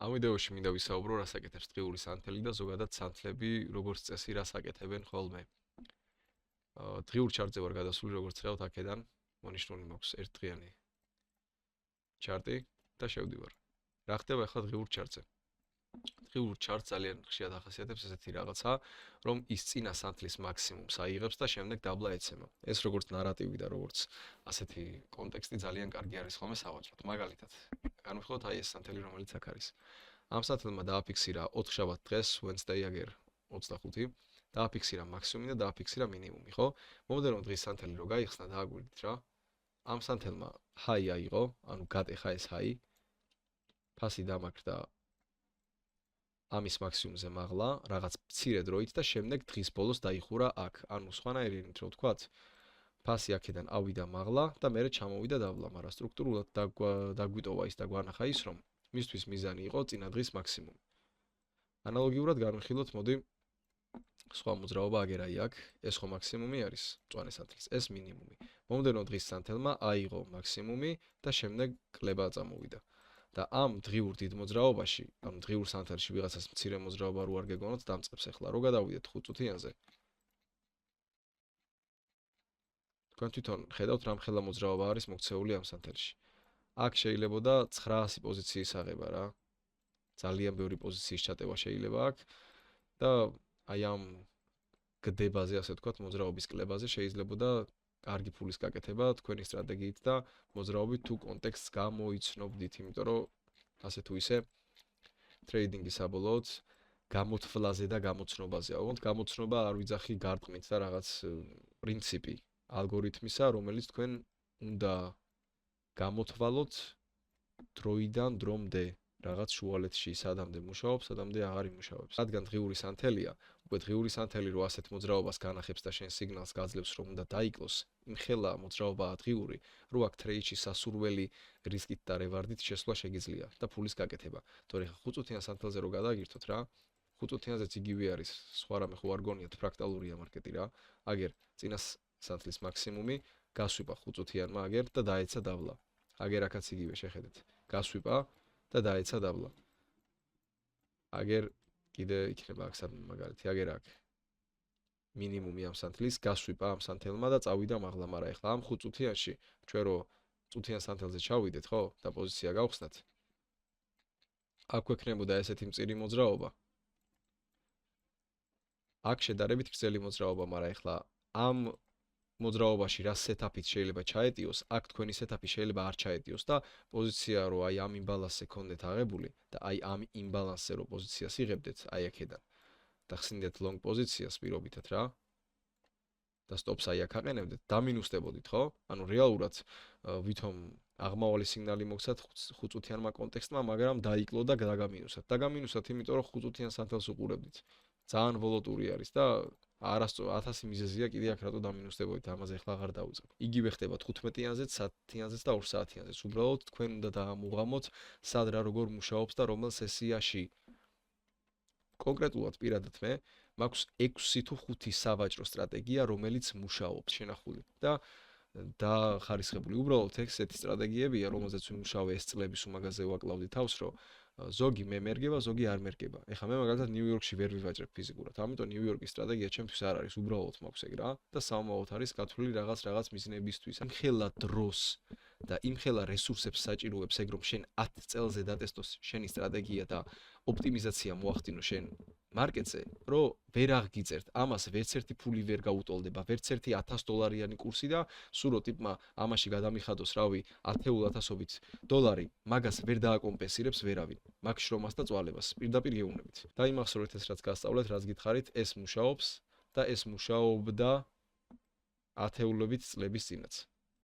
ამ ვიდეოში მინდა ვისაუბრო, რას აკეთებს დღიური სანთელი და ზოგადად სანთლები, როგორც წესი, რას აკეთებენ ხოლმე. დღიურ ჩარტზე ვარ გადასული, როგორც ხედავთ აქედან, მონიშნული მაქვს ერთდღიანი ჩარტი და შევდივარ. რა ხდება ახლა დღიურ ჩარტზე? დღიურ ჩარტს ძალიან ხშირად ახასიათებს ესეთი რაღაცა, რომ ის წინა სანთლის მაქსიმუმს აიღებს და შემდეგ დაბლა ეცემა. ეს როგორც ნარატივი და როგორც ასეთი კონტექსტი ძალიან კარგი არის ხოლმე სავაჭროდ. მაგალითად, განვიხილოთ აი ეს სანთელი, რომელიც აქ არის. ამ სანთელმა დააფიქსირა 4 შაბათ დღეს, Wednesday აგერ 25, დააფიქსირა მაქსიმუმი და დააფიქსირა მინიმუმი, ხო? მომდევნო დღის სანთელი რო გაიხსნა, დააგვირდით რა. ამ სანთელმა ჰაი აიღო, ანუ გატეხა ეს ჰაი. ფასი დამაგრდა ამის მაქსიმუმზე მაღლა, რაღაც მცირე დროით და შემდეგ დღის ბოლოს დაიხურა აქ. ანუ სხვანაირად რო ვთქვათ, ფასი აქედან ავიდა მაღლა და მერე ჩამოვიდა დაბლა, მაგრამ სტრუქტურულად დაგვიტოვა ის და გვანახა ის, რომ მისთვის მიზანი იყო წინა დღის მაქსიმუმი. ანალოგიურად განვიხილოთ, მოდი სხვა მოძრაობა აგერ აი აქ, ეს ხო მაქსიმუმი არის მწვანე სანთლის, ეს მინიმუმი. მომდევნო დღის სანთელმა აიღო მაქსიმუმი და შემდეგ კლება წამოვიდა. და ამ დღიურ დიდ მოძრაობაში, ანუ დღიურ სანთელში ვიღაცას მცირე მოძრაობა რო არ გეგონოთ, დამწყებს ახლა რო გადავიდეთ 5 წუთიანზე. თქვენ თვითონ ხედავთ რამ ხელა მოძრაობა არის მოქცეული ამ სანთელში. აქ შეიძლებოდა 900 პოზიციის აღება რა. ძალიან ბევრი პოზიციის ჩატევა შეიძლება აქ და აი ამ გდებაზე, ასე ვთქვათ, მოძრაობის კლებაზე შეიძლებოდა კარგი ფულის გაკეთება თქვენი სტრატეგიით და მოძრაობით თუ კონტექსტს გამოიცნობდით, იმიტომ რომ ასე თუ ისე ტრეიდინგი საბოლოოდ გამოთვლაზე და გამოცნობაზეა. ოღონდ გამოცნობა არ ვიძახი გარტყმით და რაღაც პრინციპი ალგორითმისა, რომელიც თქვენ უნდა გამოთვალოთ დროიდან დრომდე, რაღაც შუალედში სადამდე მუშაობს, სადამდე აღარ იმუშავებს. რადგან დღიური სანთელია, უკვე დღიური სანთელი რო ასეთ მოძრაობას განახებს და შენ სიგნალს გაძლევს, რომ უნდა დაიკლოს, იმხელა მოძრაობაა დღიური, რო აქ ტრეიდში სასურველი რისკით და რევარდით შესვლა შეგიძლია და ფულის გაკეთება. თორე 5 წუთიან სანთელზე რო გადაგირთოთ რა, 5 წუთიანზეც იგივე არის, სხვა რამე ხო არ გონიათ, ფრაქტალურია მარკეტი რა. აგერ წინა სანთლის მაქსიმუმი, გასვიპა 5 წუთიანმა აგერ და დაეცა დაბლა. აგერ აქაც იგივე შეხედეთ. გასვიპა და დაეცა დაბლა. აგერ კიდე იქნება აქ სადმე მაგალითი, აგერ აქ მინიმუმი ამ სანთლის, გასვიპა ამ სანთელმა და წავიდა მაღლა, მაგრამ ეხლა ამ 5 წუთიანში ჩვენ რო წუთიან სანთელზე ჩავიდეთ, ხო? და პოზიცია გავხსნათ. აქ გვექნებოდა ესეთი მწირი მოძრაობა. აქ შედარებით გრძელი მოძრაობა, მაგრამ ეხლა ამ მოძრაობაში რა სეტაპით შეიძლება ჩაეტიოს, აქ თქვენი სეტაპი შეიძლება არ ჩაეტიოს და პოზიცია რო აი ამ იმბალანსზე ქონდეთ აღებული და აი ამ იმბალანსზე რო პოზიციას იღებდეთ, აი აქედან და ხსნიდეთ long პოზიციას პირობითად რა და სტოპს აი აქ აყენებდეთ, დამინუსდებოდით, ხო? ანუ რეალურად ვითომ აღმავალი სიგნალი მოგცათ 5 წუთიანმა კონტექსტმა, მაგრამ დაიკლო და დაგამინუსათ. დაგამინუსათ, იმიტომ რომ 5 წუთიან სანთელს უყურებდით. ძალიან ვოლოტური არის და არასწორ 1000 მიზეზია კიდე აქ რატო დამინუსდებოდით, ამაზე ახლა აღარ დავიწყებ. იგივე ხდება 15-იანზეც, 10-იანზეც და 2 საათიანზეც. უბრალოდ თქვენ უნდა დაამუღამოთ სად რა როგორ მუშაობს და რომელ სესიაში. კონკრეტულად პირადად მე მაქვს 6 თუ 5 სავაჭრო სტრატეგია, რომელიც მუშაობს შენახული და ხარისხებული. უბრალოდ ესეთი სტრატეგიებია, რომელზეც ვიმუშავე ეს წლების უმაგაზე ვაკლავდი თავს, რომ ზოგი მე მერგება, ზოგი არ მერგება. ეხლა მე მაგალითად ნიუ-იორკში ვერ ვივაჭრებ ფიზიკურად. ამიტომ ნიუ-იორკის სტრატეგია ჩემთვის არ არის, უბრალოდ მაქვს ეგ რა და სამომავლოდ არის გათვლილი რაღაც მიზნებისთვის. იმხელა დროს და იმხელა რესურსებს საჭიროებს ეგ რომ შენ 10 წელზე დატესტოს შენი სტრატეგია და ოპტიმიზაცია მოახდინო შენ მარკეტზე, რომ ვერ აღგიწერთ, ამას ვერც ერთი ფული ვერ გაუტოლდება, ვერც ერთი $1000 კურსი და სულ რო ტიპმა ამაში გადამიხადოს, რავი, 10,000-ობით $, მაგას ვერ დააკომპენსირებს ვერავინ. მაგ შრომას და წვალებას პირდაპირ გეუბნებით. დაიმახსოვრეთ ეს რაც გასწავლეთ, რაც გითხარით, ეს მუშაობს და ეს მუშაობდა 10,000-ობით წლების წინაც.